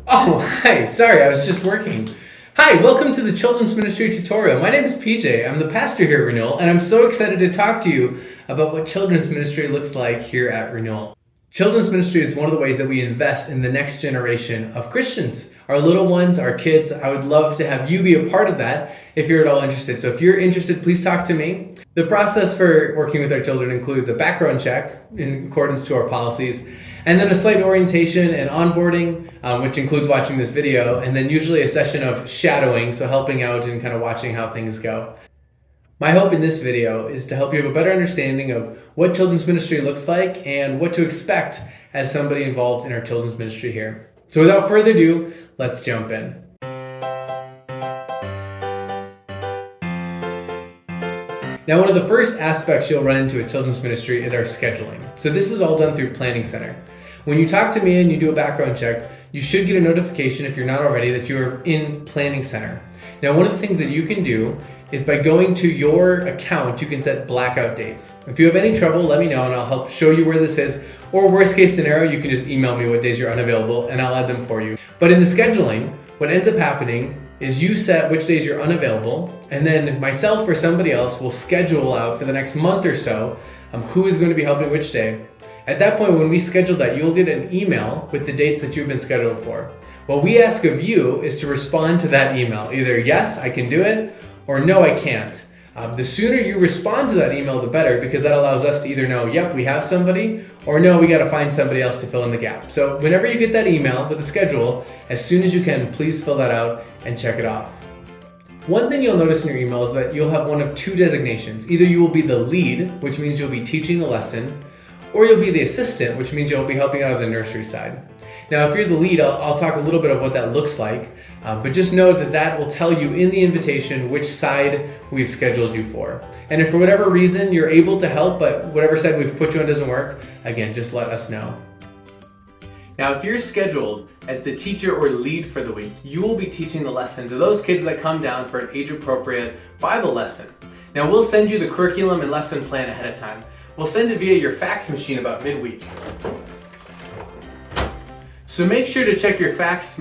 Oh, hi. Sorry, I was just working. Hi, welcome to the Children's Ministry tutorial. My name is PJ. I'm the pastor here at Renewal, and I'm so excited to talk to you about what children's ministry looks like here at Renewal. Children's ministry is one of the ways that we invest in the next generation of Christians. Our little ones, our kids. I would love to have you be a part of that if you're at all interested. So if you're interested, please talk to me. The process for working with our children includes a background check in accordance to our policies, and then a slight orientation and onboarding, which includes watching this video, and then usually a session of shadowing, so helping out and kind of watching how things go. My hope in this video is to help you have a better understanding of what children's ministry looks like and what to expect as somebody involved in our children's ministry here. So without further ado, let's jump in. Now, one of the first aspects you'll run into at children's ministry is our scheduling. So this is all done through Planning Center. When you talk to me and you do a background check, you should get a notification, if you're not already, that you're in Planning Center. Now, one of the things that you can do is by going to your account, you can set blackout dates. If you have any trouble, let me know and I'll help show you where this is. Or worst case scenario, you can just email me what days you're unavailable and I'll add them for you. But in the scheduling, what ends up happening is you set which days you're unavailable, and then myself or somebody else will schedule out for the next month or so who is going to be helping which day. At that point, when we schedule that, you'll get an email with the dates that you've been scheduled for. What we ask of you is to respond to that email. Either yes, I can do it, or no, I can't. The sooner you respond to that email, the better, because that allows us to either know, yep, we have somebody, or no, we got to find somebody else to fill in the gap. So whenever you get that email with the schedule, as soon as you can, please fill that out and check it off. One thing you'll notice in your email is that you'll have one of two designations. Either you will be the lead, which means you'll be teaching the lesson, or you'll be the assistant, which means you'll be helping out on the nursery side. Now, if you're the lead, I'll talk a little bit of what that looks like, but just know that that will tell you in the invitation which side we've scheduled you for. And if for whatever reason you're able to help, but whatever side we've put you on doesn't work, again, just let us know. Now, if you're scheduled as the teacher or lead for the week, you will be teaching the lesson to those kids that come down for an age-appropriate Bible lesson. Now, we'll send you the curriculum and lesson plan ahead of time. We'll send it via your fax machine about midweek. So make sure to check your fax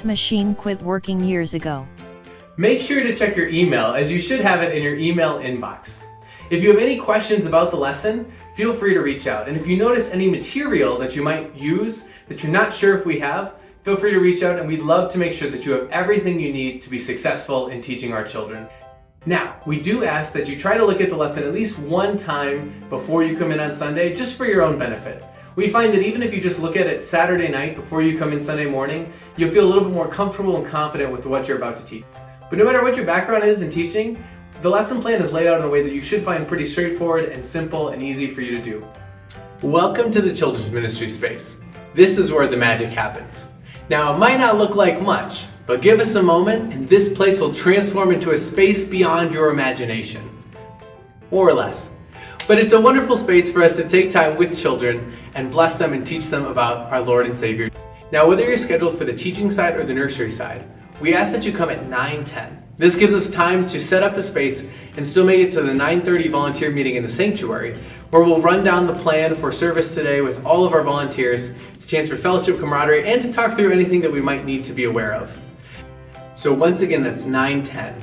machine quit working years ago. Make sure to check your email, as you should have it in your email inbox. If you have any questions about the lesson, feel free to reach out. And if you notice any material that you might use that you're not sure if we have, feel free to reach out, and we'd love to make sure that you have everything you need to be successful in teaching our children. Now, we do ask that you try to look at the lesson at least one time before you come in on Sunday, just for your own benefit. We find that even if you just look at it Saturday night before you come in Sunday morning, you'll feel a little bit more comfortable and confident with what you're about to teach. But no matter what your background is in teaching, the lesson plan is laid out in a way that you should find pretty straightforward and simple and easy for you to do. Welcome to the children's ministry space. This is where the magic happens. Now, it might not look like much, but give us a moment and this place will transform into a space beyond your imagination. More or less. But it's a wonderful space for us to take time with children and bless them and teach them about our Lord and Savior. Now, whether you're scheduled for the teaching side or the nursery side, we ask that you come at 9:10. This gives us time to set up the space and still make it to the 9:30 volunteer meeting in the sanctuary, where we'll run down the plan for service today with all of our volunteers. It's a chance for fellowship, camaraderie, and to talk through anything that we might need to be aware of. So once again, that's 9:10.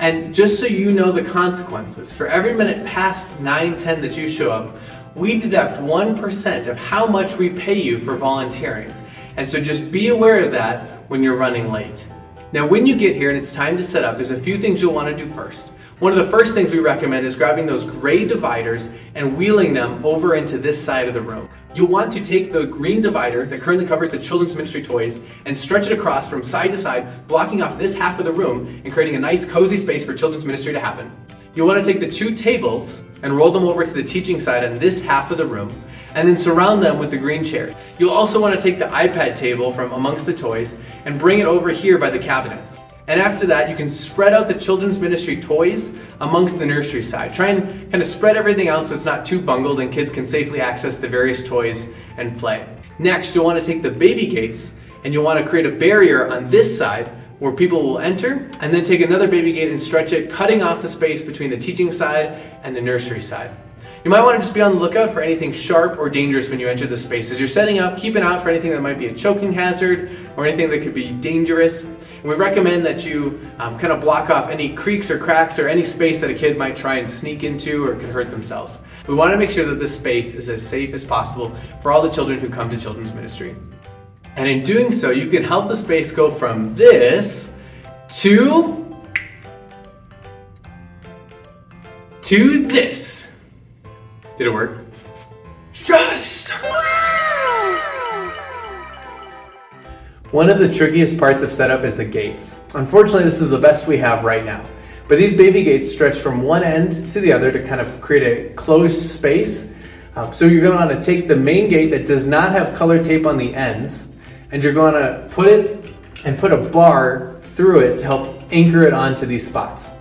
And just so you know the consequences, for every minute past 9:10 that you show up, we deduct 1% of how much we pay you for volunteering. And so just be aware of that when you're running late. Now, when you get here and it's time to set up, there's a few things you'll want to do first. One of the first things we recommend is grabbing those gray dividers and wheeling them over into this side of the room. You'll want to take the green divider that currently covers the children's ministry toys and stretch it across from side to side, blocking off this half of the room and creating a nice cozy space for children's ministry to happen. You'll want to take the two tables and roll them over to the teaching side on this half of the room, and then surround them with the green chair. You'll also want to take the iPad table from amongst the toys and bring it over here by the cabinets. And after that, you can spread out the children's ministry toys amongst the nursery side. Try and kind of spread everything out so it's not too bungled and kids can safely access the various toys and play. Next, you'll want to take the baby gates and you'll want to create a barrier on this side where people will enter, and then take another baby gate and stretch it, cutting off the space between the teaching side and the nursery side. You might want to just be on the lookout for anything sharp or dangerous when you enter the space. As you're setting up, keep an eye out for anything that might be a choking hazard or anything that could be dangerous. And we recommend that you kind of block off any creaks or cracks or any space that a kid might try and sneak into or could hurt themselves. We want to make sure that this space is as safe as possible for all the children who come to children's ministry. And in doing so, you can help the space go from this to this. Did it work? Yes! One of the trickiest parts of setup is the gates. Unfortunately, this is the best we have right now. But these baby gates stretch from one end to the other to kind of create a closed space. So you're going to want to take the main gate that does not have color tape on the ends, and you're going to put a bar through it to help anchor it onto these spots.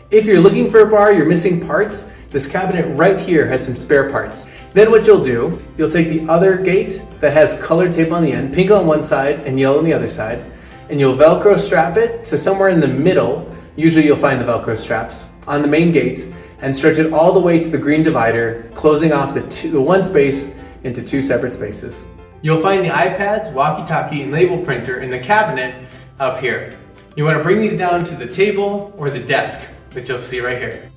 If you're looking for a bar, you're missing parts, this cabinet right here has some spare parts. Then what you'll do, you'll take the other gate that has color tape on the end, pink on one side and yellow on the other side, and you'll Velcro strap it to somewhere in the middle. Usually you'll find the Velcro straps on the main gate, and stretch it all the way to the green divider, closing off the one space into two separate spaces. You'll find the iPads, walkie-talkie, and label printer in the cabinet up here. You want to bring these down to the table or the desk, which you'll see right here.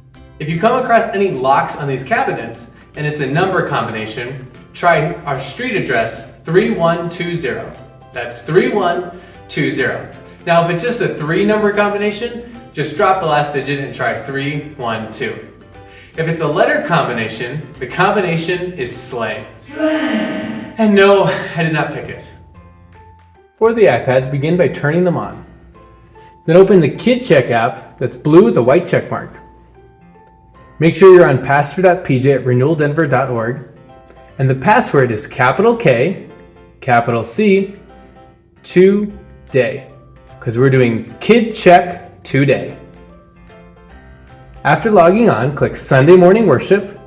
If you come across any locks on these cabinets and it's a number combination, try our street address 3120. That's 3120. Now if it's just a 3 number combination, just drop the last digit and try 312. If it's a letter combination, the combination is sleigh. And no, I did not pick it. For the iPads, begin by turning them on. Then open the Kid Check app that's blue with a white check mark. Make sure you're on pastor.pj at renewaldenver.org, and the password is capital K, capital C, today, because we're doing Kid Check today. After logging on, click Sunday Morning Worship,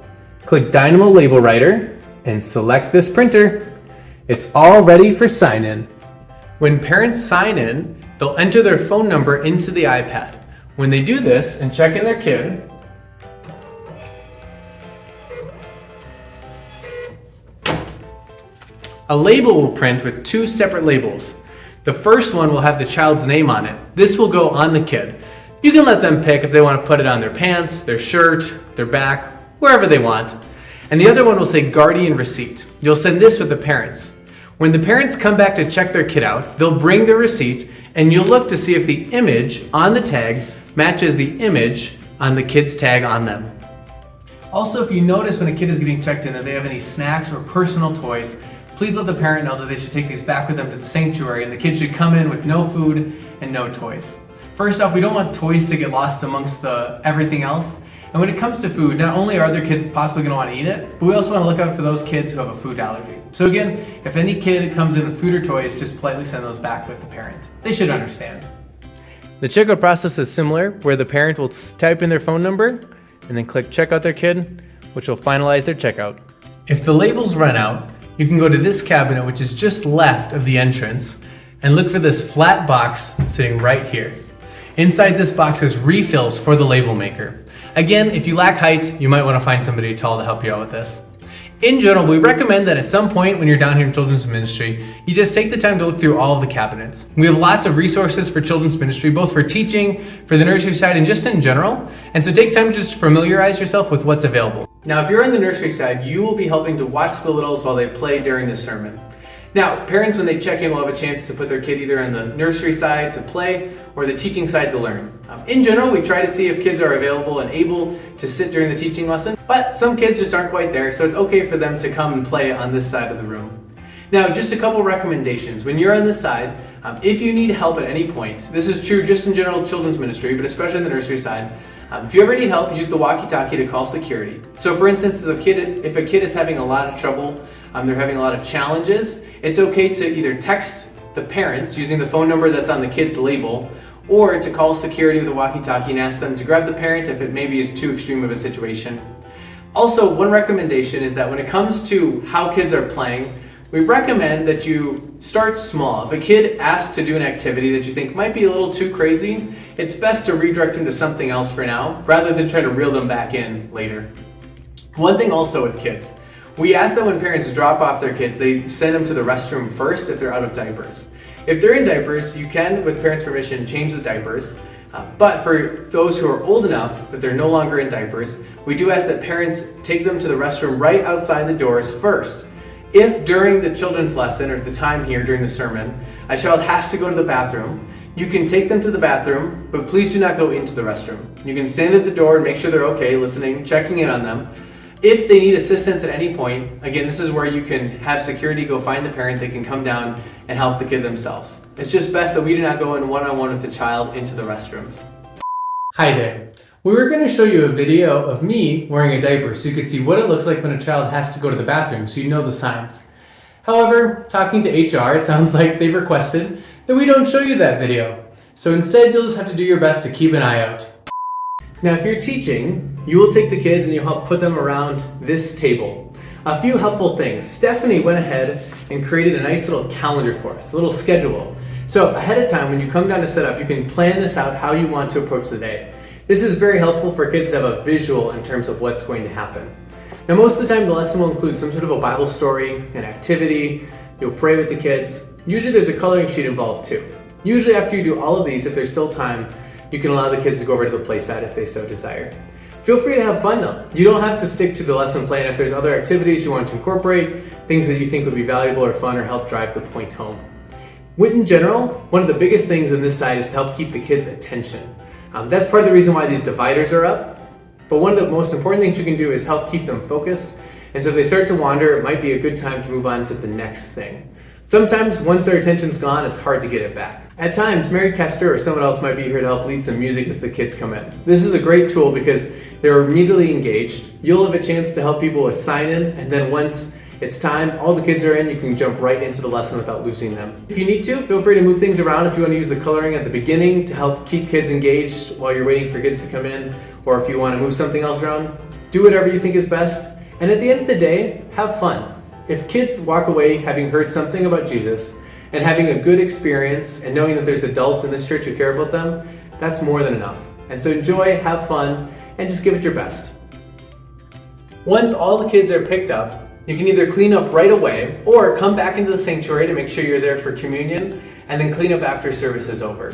click Dynamo Label Writer, and select this printer. It's all ready for sign-in. When parents sign in, they'll enter their phone number into the iPad. When they do this and check in their kid, a label will print with 2 separate labels. The first one will have the child's name on it. This will go on the kid. You can let them pick if they want to put it on their pants, their shirt, their back, wherever they want. And the other one will say guardian receipt. You'll send this with the parents. When the parents come back to check their kid out, they'll bring their receipt and you'll look to see if the image on the tag matches the image on the kid's tag on them. Also, if you notice when a kid is getting checked in that they have any snacks or personal toys, please let the parent know that they should take these back with them to the sanctuary, and the kid should come in with no food and no toys. First off, we don't want toys to get lost amongst everything else. And when it comes to food, not only are other kids possibly going to want to eat it, but we also want to look out for those kids who have a food allergy. So again, if any kid comes in with food or toys, just politely send those back with the parent. They should understand. The checkout process is similar, where the parent will type in their phone number and then click check out their kid, which will finalize their checkout. If the labels run out, you can go to this cabinet, which is just left of the entrance, and look for this flat box sitting right here. Inside this box is refills for the label maker. Again, if you lack height, you might want to find somebody tall to help you out with this. In general, we recommend that at some point when you're down here in children's ministry, you just take the time to look through all of the cabinets. We have lots of resources for children's ministry, both for teaching, for the nursery side, and just in general. And so take time to just familiarize yourself with what's available. Now, if you're on the nursery side, you will be helping to watch the littles while they play during the sermon. Now, parents, when they check in, will have a chance to put their kid either on the nursery side to play or the teaching side to learn. In general, we try to see if kids are available and able to sit during the teaching lesson, but some kids just aren't quite there, so it's okay for them to come and play on this side of the room. Now, just a couple recommendations. When you're on this side, if you need help at any point, this is true just in general children's ministry, but especially in the nursery side, if you ever need help, use the walkie-talkie to call security. So for instance, if a kid is having a lot of trouble, they're having a lot of challenges, it's okay to either text the parents using the phone number that's on the kid's label, or to call security with a walkie-talkie and ask them to grab the parent if it maybe is too extreme of a situation. Also, one recommendation is that when it comes to how kids are playing, we recommend that you start small. If a kid asks to do an activity that you think might be a little too crazy, it's best to redirect them to something else for now, rather than try to reel them back in later. One thing also with kids, we ask that when parents drop off their kids, they send them to the restroom first if they're out of diapers. If they're in diapers, you can, with parents' permission, change the diapers. But for those who are old enough that they're no longer in diapers, we do ask that parents take them to the restroom right outside the doors first. If during the children's lesson or the time here during the sermon, a child has to go to the bathroom, you can take them to the bathroom, but please do not go into the restroom. You can stand at the door and make sure they're okay, listening, checking in on them. If they need assistance at any point, again, this is where you can have security go find the parent. They can come down and help the kid themselves. It's just best that we do not go in one-on-one with the child into the restrooms. Hi there. We were going to show you a video of me wearing a diaper so you could see what it looks like when a child has to go to the bathroom so you know the signs. However, talking to HR, it sounds like they've requested that we don't show you that video. So instead, you'll just have to do your best to keep an eye out. Now, if you're teaching, you will take the kids and you'll help put them around this table. A few helpful things. Stephanie went ahead and created a nice little calendar for us, a little schedule. So ahead of time, when you come down to set up, you can plan this out how you want to approach the day. This is very helpful for kids to have a visual in terms of what's going to happen. Now, most of the time, the lesson will include some sort of a Bible story, an activity. You'll pray with the kids. Usually there's a coloring sheet involved too. Usually after you do all of these, if there's still time, you can allow the kids to go over to the play side if they so desire. Feel free to have fun though. You don't have to stick to the lesson plan. If there's other activities you want to incorporate, things that you think would be valuable or fun or help drive the point home. In general, one of the biggest things on this side is to help keep the kids' attention. That's part of the reason why these dividers are up. But one of the most important things you can do is help keep them focused. And so if they start to wander, it might be a good time to move on to the next thing. Sometimes once their attention's gone, it's hard to get it back. At times, Mary Kester or someone else might be here to help lead some music as the kids come in. This is a great tool because they're immediately engaged. You'll have a chance to help people with sign in, and then once it's time, all the kids are in, you can jump right into the lesson without losing them. If you need to, feel free to move things around if you want to use the coloring at the beginning to help keep kids engaged while you're waiting for kids to come in, or if you want to move something else around, do whatever you think is best. And at the end of the day, have fun. If kids walk away having heard something about Jesus and having a good experience and knowing that there's adults in this church who care about them, that's more than enough. And so enjoy, have fun, and just give it your best. Once all the kids are picked up, you can either clean up right away or come back into the sanctuary to make sure you're there for communion and then clean up after service is over.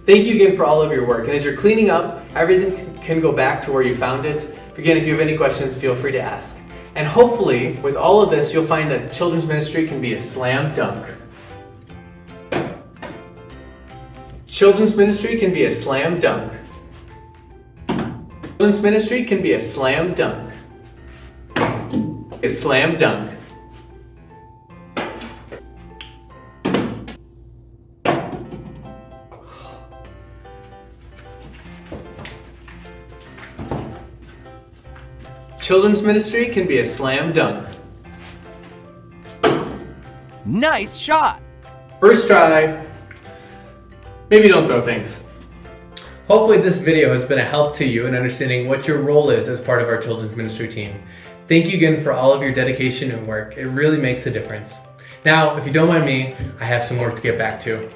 Thank you again for all of your work. And as you're cleaning up, everything can go back to where you found it. Again, if you have any questions, feel free to ask. And hopefully, with all of this, you'll find that children's ministry can be a slam dunk. Children's ministry can be a slam dunk. Children's ministry can be a slam dunk. A slam dunk. Children's ministry can be a slam dunk. Nice shot! First try. Maybe don't throw things. Hopefully this video has been a help to you in understanding what your role is as part of our children's ministry team. Thank you again for all of your dedication and work. It really makes a difference. Now, if you don't mind me, I have some work to get back to.